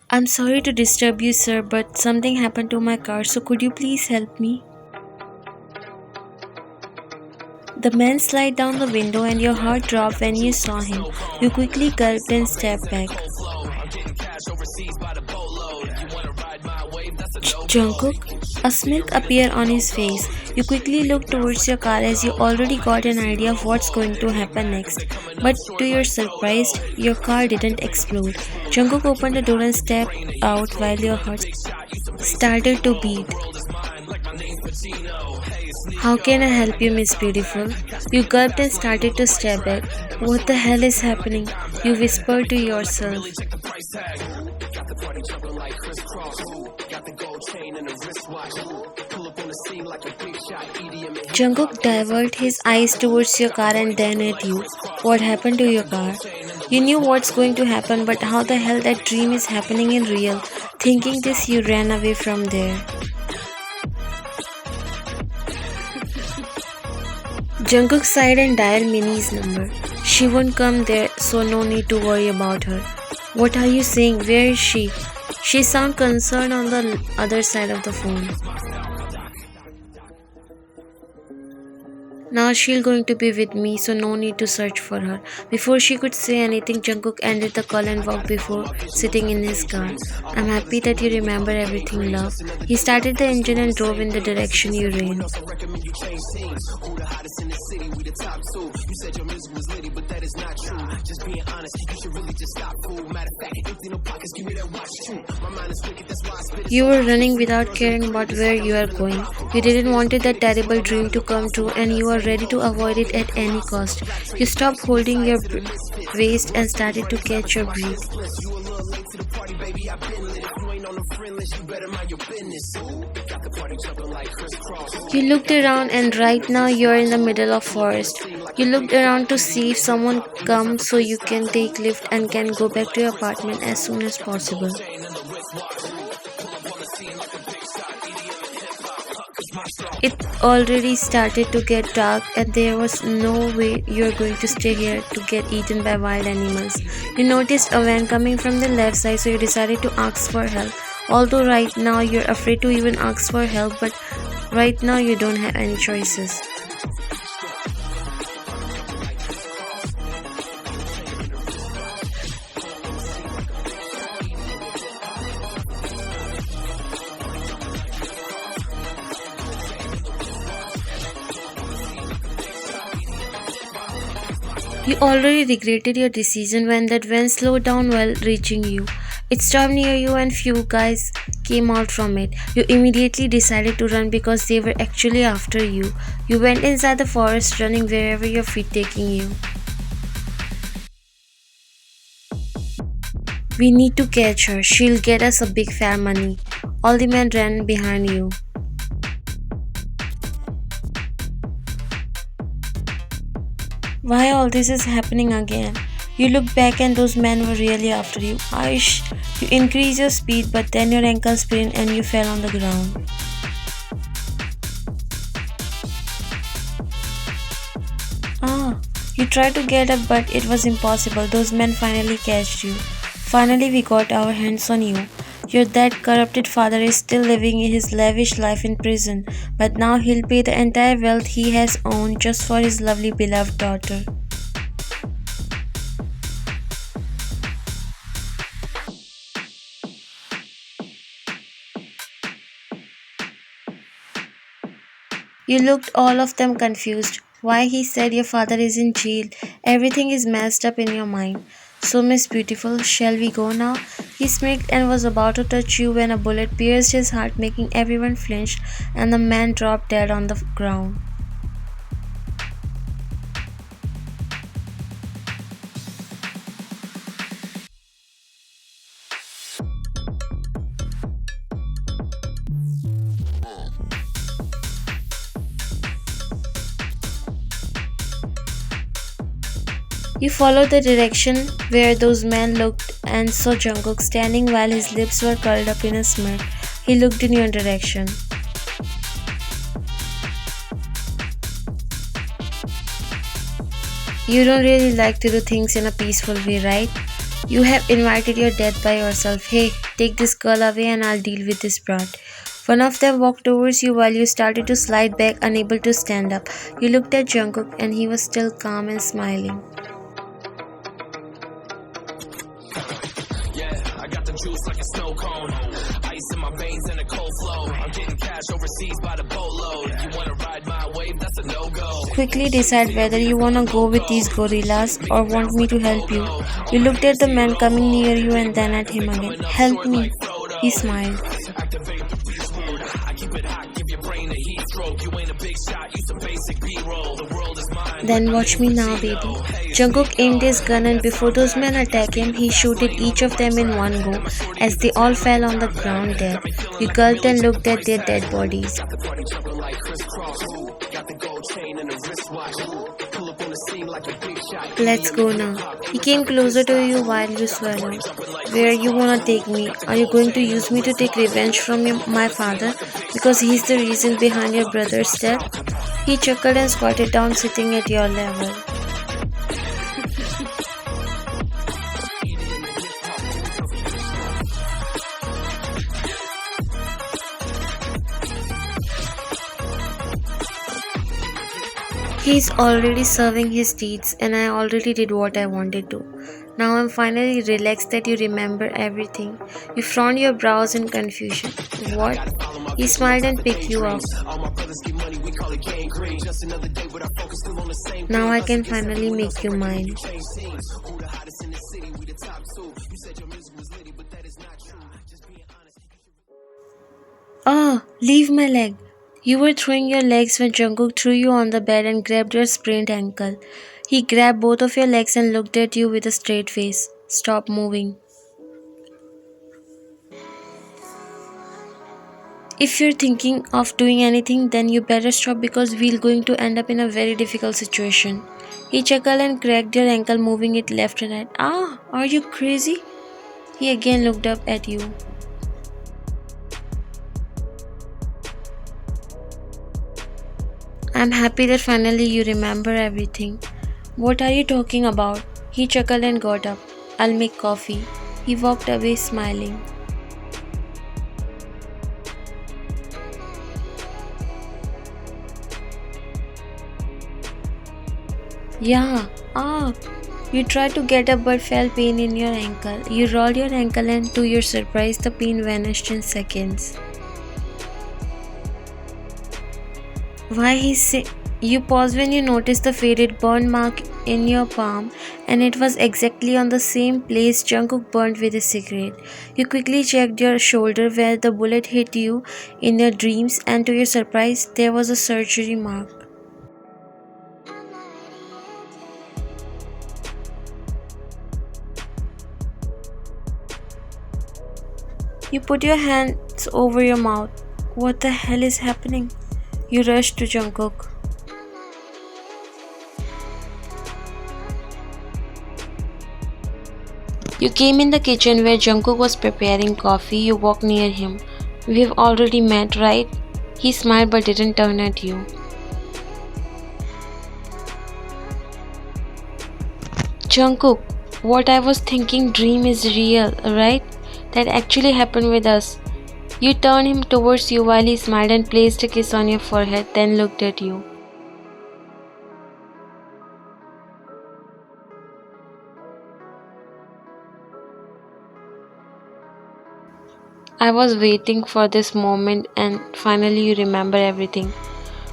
I'm sorry to disturb you, sir, but something happened to my car, so could you please help me? The man slid down the window and your heart dropped when you saw him. You quickly gulped and stepped back. Jungkook, a smirk appeared on his face. You quickly looked towards your car as you already got an idea of what's going to happen next. But to your surprise, your car didn't explode. Jungkook opened the door and stepped out while your heart started to beat. How can I help you, Miss Beautiful? You gulped and started to step back. What the hell is happening? You whispered to yourself. Jungkook diverted his eyes towards your car and then at you. What happened to your car? You knew what's going to happen, but how the hell that dream is happening in real? Thinking this, you ran away from there. Jungkook sighed and dialed Minnie's number. She won't come there, so no need to worry about her. What are you saying? Where is she? She sounded concerned on the other side of the phone. Now she'll going to be with me, so no need to search for her. Before she could say anything, Jungkook ended the call and walked before sitting in his car. I'm happy that you remember everything, love. He started the engine and drove in the direction you ran. You were running without caring about where you are going. You didn't want that terrible dream to come true and you were ready to avoid it at any cost. You stopped holding your waist and started to catch your breath. You looked around and right now you're in the middle of forest. You looked around to see if someone comes so you can take lift and can go back to your apartment as soon as possible. It already started to get dark and there was no way you're going to stay here to get eaten by wild animals. You noticed a van coming from the left side, so you decided to ask for help. Although right now you're afraid to even ask for help, but right now you don't have any choices. You already regretted your decision when that van slowed down while reaching you. It stopped near you and few guys came out from it. You immediately decided to run because they were actually after you. You went inside the forest running wherever your feet taking you. We need to catch her. She'll get us a big fair money. All the men ran behind you. Why all this is happening again? You look back and those men were really after you. Aish, you increased your speed but then your ankle sprained and you fell on the ground. Ah, you tried to get up but it was impossible. Those men finally catched you. Finally we got our hands on you. Your that corrupted father is still living his lavish life in prison, but now he'll pay the entire wealth he has owned just for his lovely beloved daughter. You looked all of them confused. Why he said your father is in jail. Everything is messed up in your mind. So, Miss Beautiful, shall we go now? He smirked and was about to touch you when a bullet pierced his heart, making everyone flinch, and the man dropped dead on the ground. You followed the direction where those men looked and saw Jungkook standing while his lips were curled up in a smirk. He looked in your direction. You don't really like to do things in a peaceful way, right? You have invited your death by yourself. Hey, take this girl away and I'll deal with this broad. One of them walked towards you while you started to slide back, unable to stand up. You looked at Jungkook and he was still calm and smiling. I got the juice like a snow cone. Ice in my veins and a cold flow. I'm getting cash overseas by the boatload. You wanna ride my wave? That's a no-go. Quickly decide whether you wanna go with these gorillas or want me to help you. You looked at the man coming near you and then at him again. Help me. He smiled. Then watch me now, baby. Jungkook aimed his gun and before those men attacked him, he shooted each of them in one go as they all fell on the ground dead. You gulped and looked at their dead bodies. Let's go now. He came closer to you while you swallowed. Where you wanna take me? Are you going to use me to take revenge from my father? Because he's the reason behind your brother's death? He chuckled and squatted down, sitting at your level. He's already serving his deeds and I already did what I wanted to. Now I'm finally relaxed that you remember everything. You frowned your brows in confusion. What? He smiled and picked you up. Now I can finally make you mine. Oh, leave my leg. You were throwing your legs when Jungkook threw you on the bed and grabbed your sprained ankle. He grabbed both of your legs and looked at you with a straight face. Stop moving. If you're thinking of doing anything, then you better stop because we're going to end up in a very difficult situation. He chuckled and cracked your ankle, moving it left and right. Ah, are you crazy? He again looked up at you. I'm happy that finally you remember everything. What are you talking about? He chuckled and got up. I'll make coffee. He walked away smiling. Yeah, you tried to get up but felt pain in your ankle. You rolled your ankle and to your surprise the pain vanished in seconds. Why he say? You paused when you noticed the faded burn mark in your palm and it was exactly on the same place Jungkook burned with a cigarette. You quickly checked your shoulder where the bullet hit you in your dreams and to your surprise there was a surgery mark. You put your hands over your mouth. What the hell is happening? You rushed to Jungkook. You came in the kitchen where Jungkook was preparing coffee. You walked near him. We've already met, right? He smiled but didn't turn at you. Jungkook, what I was thinking dream is real, right? That actually happened with us. You turned him towards you while he smiled and placed a kiss on your forehead, then looked at you. I was waiting for this moment and finally you remember everything.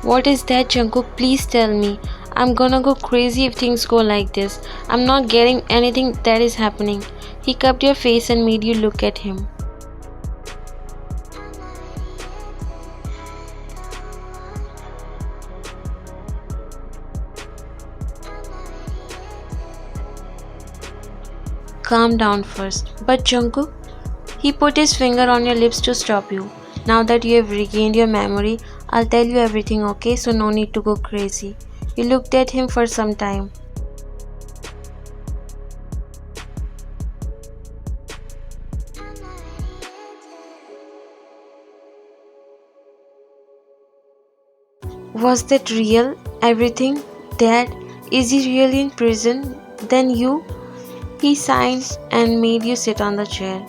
What is that, Jungkook? Please tell me. I'm gonna go crazy if things go like this. I'm not getting anything that is happening. He cupped your face and made you look at him. Calm down first. But Jungkook, he put his finger on your lips to stop you. Now that you have regained your memory, I'll tell you everything, okay? So no need to go crazy. You looked at him for some time. Was that real? Everything? Dad, is he really in prison? Then you? He signed and made you sit on the chair.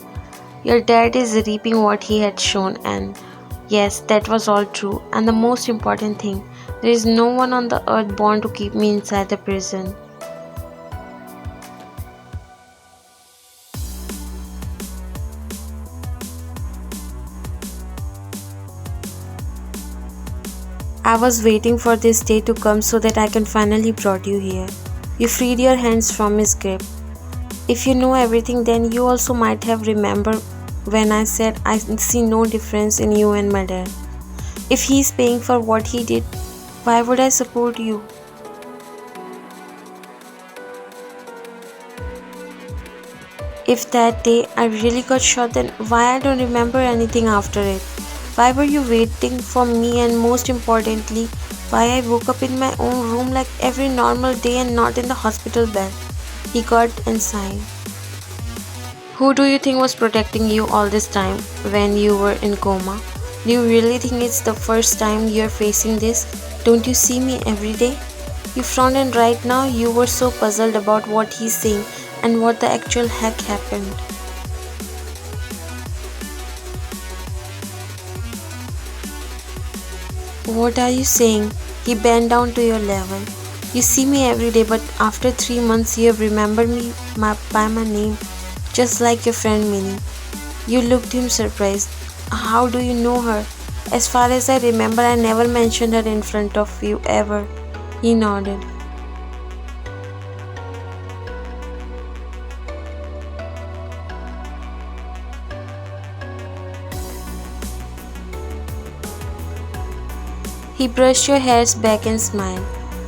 Your dad is reaping what he had sown, and yes, that was all true. And the most important thing, there is no one on the earth born to keep me inside the prison. I was waiting for this day to come so that I can finally brought you here. You freed your hands from his grip. If you know everything, then you also might have remembered when I said I see no difference in you and my dad. If he's paying for what he did, why would I support you? If that day I really got shot, then why I don't remember anything after it? Why were you waiting for me, and most importantly, why I woke up in my own room like every normal day and not in the hospital bed? He got and sighed. Who do you think was protecting you all this time when you were in coma? Do you really think it's the first time you're facing this? Don't you see me every day? You frowned, and right now you were so puzzled about what he's saying and what the actual heck happened. What are you saying? He bent down to your level. You see me every day, but after 3 months you have remembered me by my name, just like your friend Minnie. You looked him surprised. How do you know her? As far as I remember, I never mentioned her in front of you ever. He nodded. He brushed your hairs back and smiled.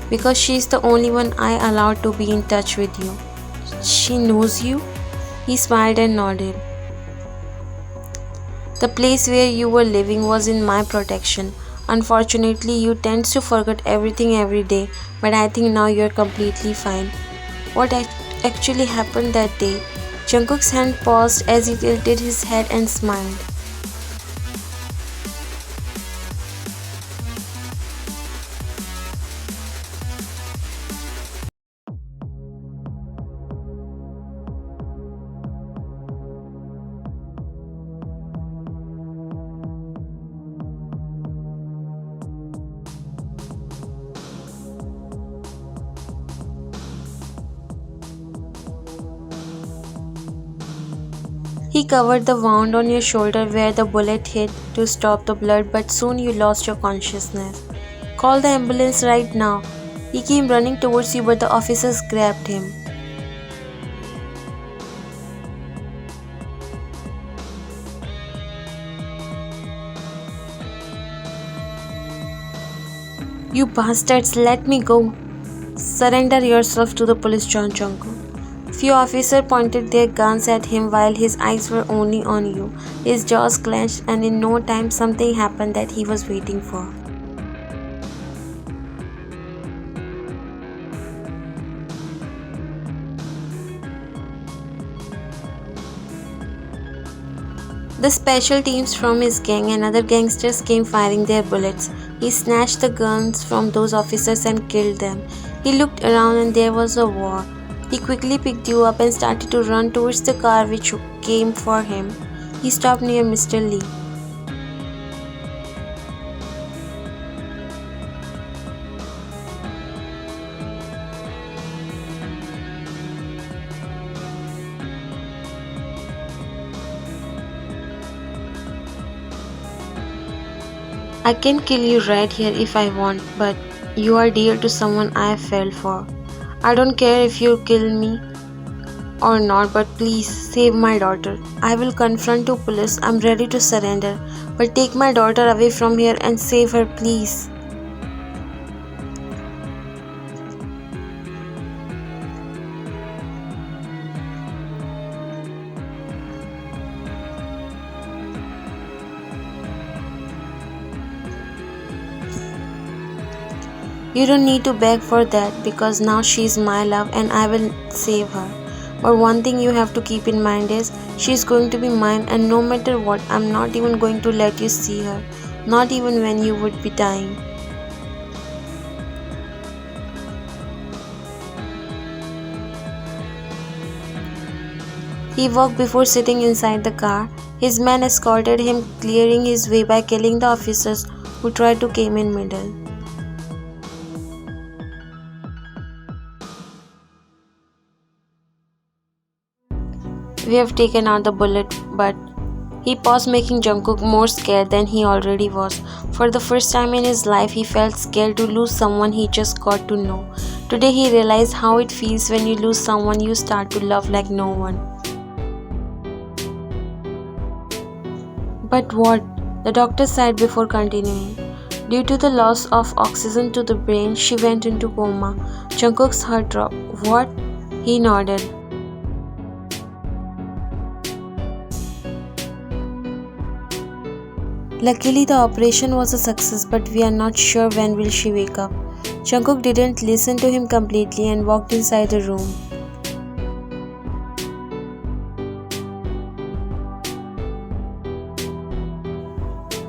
Because she's the only one I allowed to be in touch with you. She knows you? He smiled and nodded. The place where you were living was in my protection. Unfortunately, you tend to forget everything every day, but I think now you're completely fine. What actually happened that day? Jungkook's hand paused as he tilted his head and smiled. He covered the wound on your shoulder where the bullet hit to stop the blood, but soon you lost your consciousness. Call the ambulance right now. He came running towards you, but the officers grabbed him. You bastards, let me go. Surrender yourself to the police, John Jungkook. Few officers pointed their guns at him while his eyes were only on you. His jaws clenched, and in no time something happened that he was waiting for. The special teams from his gang and other gangsters came firing their bullets. He snatched the guns from those officers and killed them. He looked around and there was a war. He quickly picked you up and started to run towards the car which came for him. He stopped near Mr. Lee. I can kill you right here if I want, but you are dear to someone I fell for. I don't care if you kill me or not, but please save my daughter. I will confront the police. I'm ready to surrender, but take my daughter away from here and save her, please. You don't need to beg for that because now she's my love and I will save her. But one thing you have to keep in mind is she's going to be mine, and no matter what, I'm not even going to let you see her. Not even when you would be dying. He walked before sitting inside the car. His men escorted him, clearing his way by killing the officers who tried to came in middle. We have taken out the bullet, but he paused, making Jungkook more scared than he already was. For the first time in his life, he felt scared to lose someone he just got to know. Today, he realized how it feels when you lose someone you start to love like no one. But what? The doctor sighed before continuing. Due to the loss of oxygen to the brain, she went into coma. Jungkook's heart dropped. What? He nodded. Luckily, the operation was a success, but we are not sure when will she wake up. Jungkook didn't listen to him completely and walked inside the room.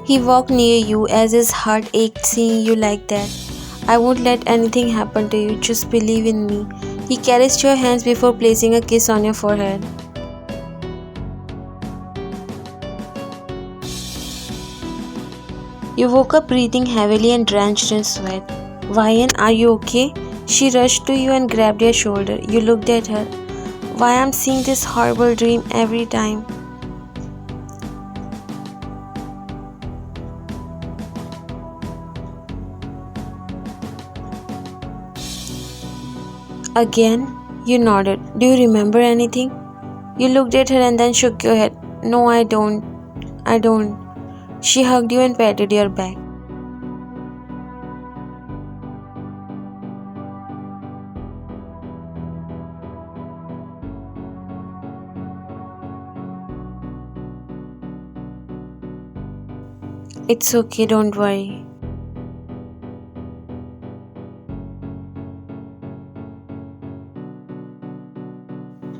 He walked near you as his heart ached seeing you like that. I won't let anything happen to you, just believe in me. He caressed your hands before placing a kiss on your forehead. You woke up breathing heavily and drenched in sweat. Vian, are you okay? She rushed to you and grabbed your shoulder. You looked at her. Why I'm seeing this horrible dream every time? Again? You nodded. Do you remember anything? You looked at her and then shook your head. No, I don't. I don't. She hugged you and patted your back. It's okay, don't worry.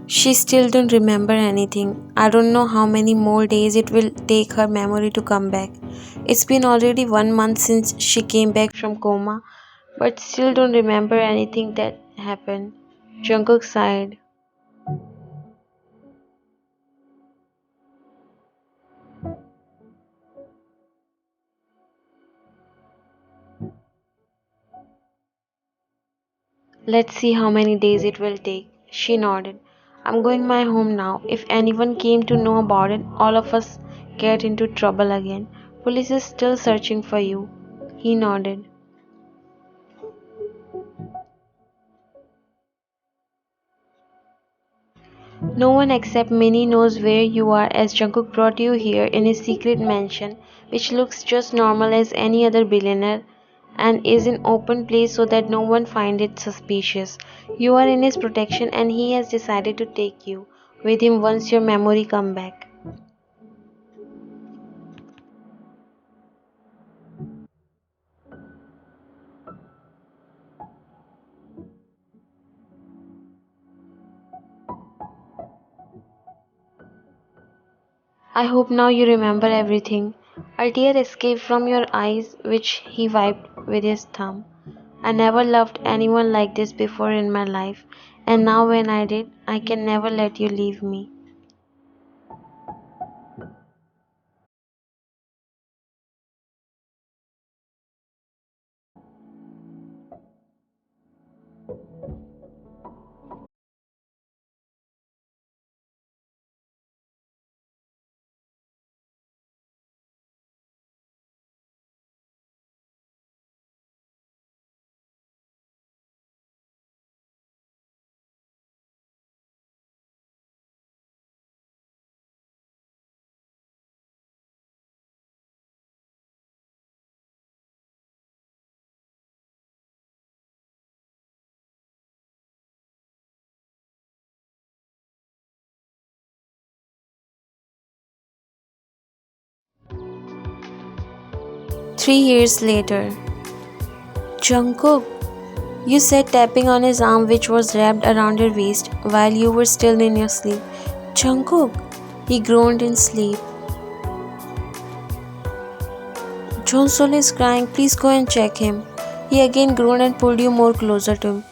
She still don't remember anything. I don't know how many more days it will take her memory to come back. It's been already 1 month since she came back from coma, but still don't remember anything that happened. Jungkook sighed. Let's see how many days it will take. She nodded. I'm going my home now. If anyone came to know about it, all of us get into trouble again. Police is still searching for you. He nodded. No one except Minnie knows where you are as Jungkook brought you here in his secret mansion, which looks just normal as any other billionaire and is in open place so that no one finds it suspicious. You are in his protection and he has decided to take you with him once your memory come back. I hope now you remember everything. A tear escaped from your eyes which he wiped with his thumb. I never loved anyone like this before in my life, and now when I did, I can never let you leave me. 3 years later. Jungkook, you said, tapping on his arm which was wrapped around your waist while you were still in your sleep. Jungkook, he groaned in sleep. Jonsol is crying, please go and check him. He again groaned and pulled you more closer to him.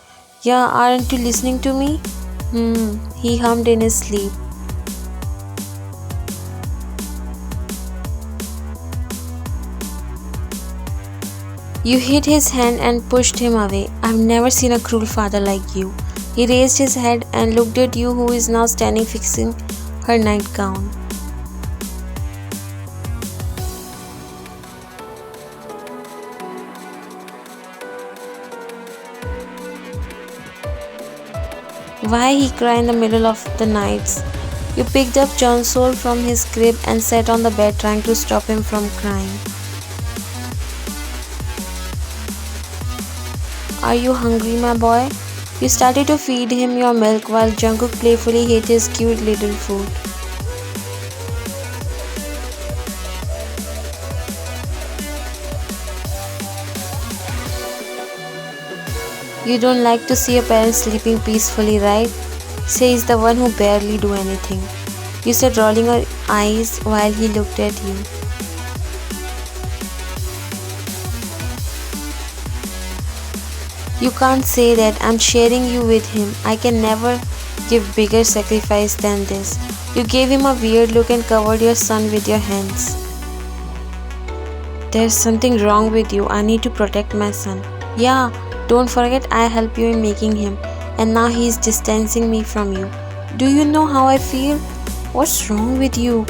Yeah, aren't you listening to me? He hummed in his sleep. You hit his hand and pushed him away. I've never seen a cruel father like you. He raised his head and looked at you, who is now standing fixing her nightgown. Why, he cried in the middle of the night. You picked up Jungkook from his crib and sat on the bed trying to stop him from crying. Are you hungry, my boy? You started to feed him your milk while Jungkook playfully ate his cute little food. You don't like to see your parents sleeping peacefully, right? Says the one who barely do anything. You said, rolling your eyes while he looked at you. You can't say that. I'm sharing you with him. I can never give bigger sacrifice than this. You gave him a weird look and covered your son with your hands. There's something wrong with you. I need to protect my son. Yeah, don't forget I helped you in making him, and now he's distancing me from you. Do you know how I feel? What's wrong with you?